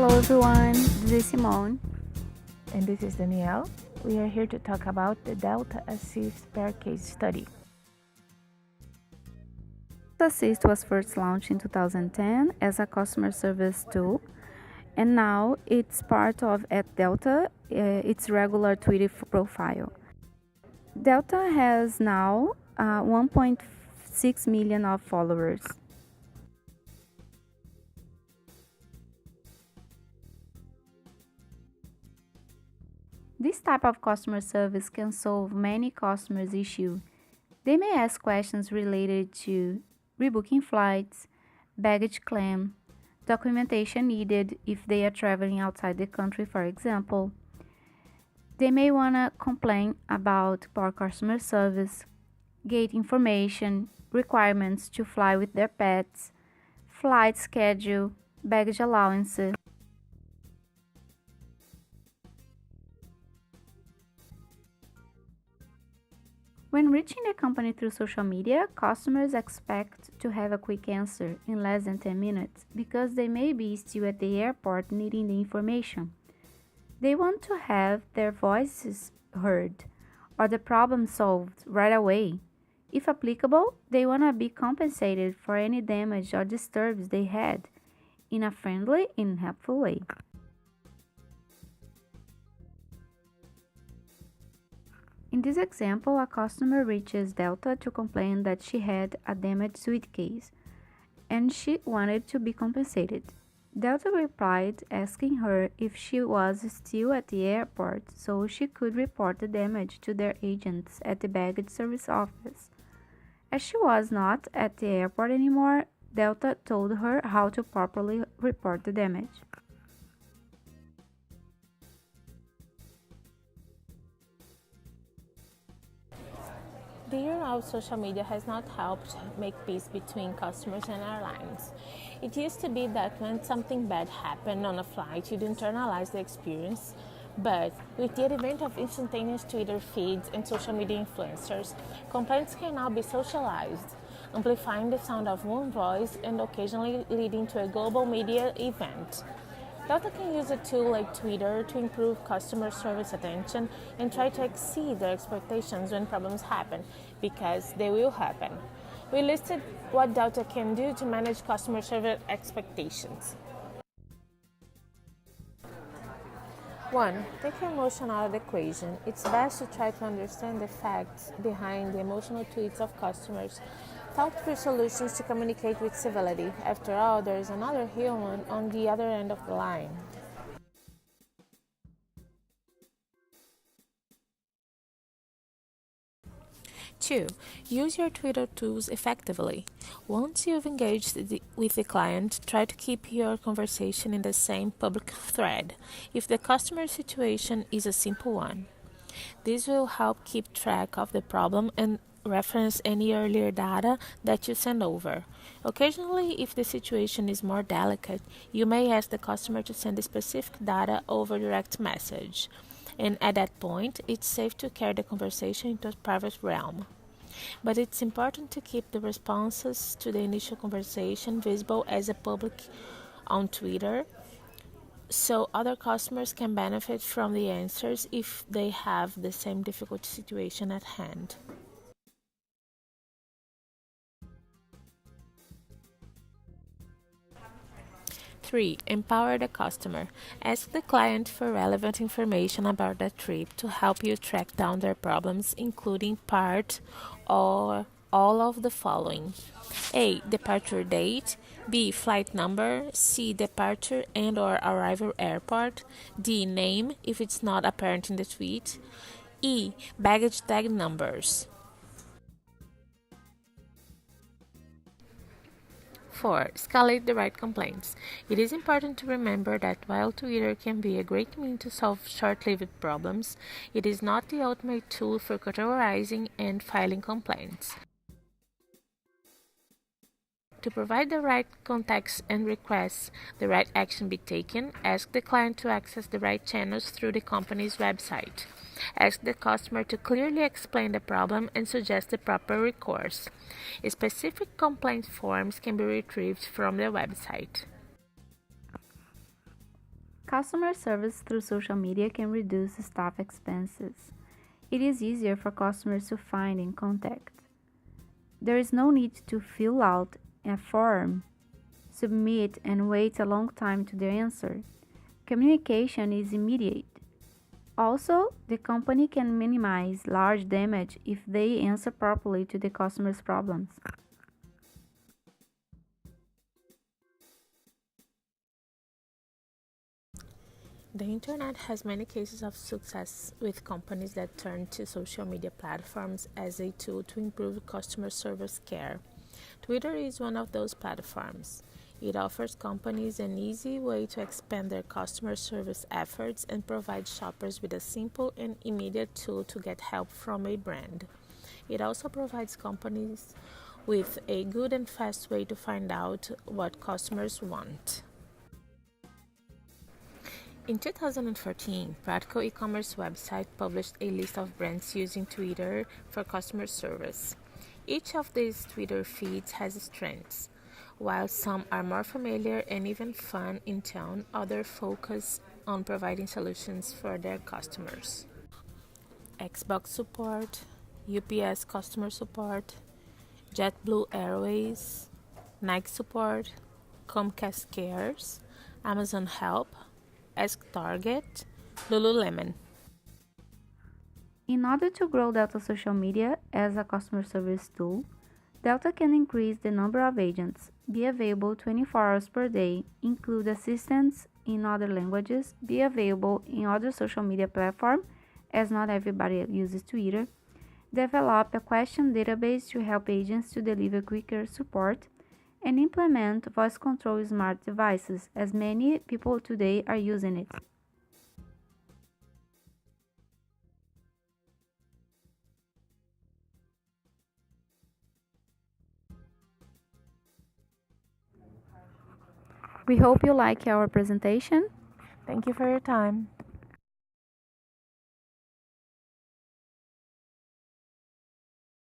Hello everyone, this is Simone. And this is Danielle. We are here to talk about the Delta Assist Pair Case Study. Assist was first launched in 2010 as a customer service tool, and now it's part of @Delta, its regular Twitter profile. Delta has now 1.6 million of followers. This type of customer service can solve many customers' issues. They may ask questions related to rebooking flights, baggage claim, documentation needed if they are traveling outside the country, for example. They may want to complain about poor customer service, gate information, requirements to fly with their pets, flight schedule, baggage allowances. When reaching the company through social media, customers expect to have a quick answer in less than 10 minutes because they may be still at the airport needing the information. They want to have their voices heard or the problem solved right away. If applicable, they want to be compensated for any damage or disturbance they had in a friendly and helpful way. In this example, a customer reaches Delta to complain that she had a damaged suitcase and she wanted to be compensated. Delta replied asking her if she was still at the airport so she could report the damage to their agents at the baggage service office. As she was not at the airport anymore, Delta told her how to properly report the damage. The era of social media has not helped make peace between customers and airlines. It used to be that when something bad happened on a flight, you'd internalize the experience. But with the advent of instantaneous Twitter feeds and social media influencers, complaints can now be socialized, amplifying the sound of one voice and occasionally leading to a global media event. Delta can use a tool like Twitter to improve customer service attention and try to exceed their expectations when problems happen, because they will happen. We listed what Delta can do to manage customer service expectations. 1. Take emotion out of the equation. It's best to try to understand the facts behind the emotional tweets of customers. Talk through solutions to communicate with civility. After all, there is another human on the other end of the line. 2. Use your Twitter tools effectively. Once you've engaged with the client, try to keep your conversation in the same public thread if the customer situation is a simple one. This will help keep track of the problem and reference any earlier data that you send over. Occasionally, if the situation is more delicate, you may ask the customer to send the specific data over direct message. And at that point, it's safe to carry the conversation into a private realm. But it's important to keep the responses to the initial conversation visible as a public on Twitter, so other customers can benefit from the answers if they have the same difficult situation at hand. 3. Empower the customer. Ask the client for relevant information about the trip to help you track down their problems, including part or all of the following: A. Departure date. B. Flight number. C. Departure and or arrival airport. D. Name, if it's not apparent in the tweet. E. Baggage tag numbers. 4. Escalate the right complaints. It is important to remember that while Twitter can be a great means to solve short-lived problems, it is not the ultimate tool for categorizing and filing complaints. To provide the right context and request the right action be taken, ask the client to access the right channels through the company's website. Ask the customer to clearly explain the problem and suggest the proper recourse. Specific complaint forms can be retrieved from the website. Customer service through social media can reduce staff expenses. It is easier for customers to find and contact. There is no need to fill out a form, submit, and wait a long time to the answer. Communication is immediate. Also, the company can minimize large damage if they answer properly to the customer's problems. The internet has many cases of success with companies that turn to social media platforms as a tool to improve customer service care. Twitter is one of those platforms. It offers companies an easy way to expand their customer service efforts and provide shoppers with a simple and immediate tool to get help from a brand. It also provides companies with a good and fast way to find out what customers want. In 2014, Pratco e-commerce website published a list of brands using Twitter for customer service. Each of these Twitter feeds has strengths. While some are more familiar and even fun in tone, others focus on providing solutions for their customers. Xbox support, UPS customer support, JetBlue Airways, Nike support, Comcast Cares, Amazon Help, Ask Target, Lululemon. In order to grow Delta social media as a customer service tool, Delta can increase the number of agents, be available 24 hours per day, include assistance in other languages, be available in other social media platforms, as not everybody uses Twitter, develop a question database to help agents to deliver quicker support, and implement voice control smart devices, as many people today are using it. We hope you like our presentation. Thank you for your time.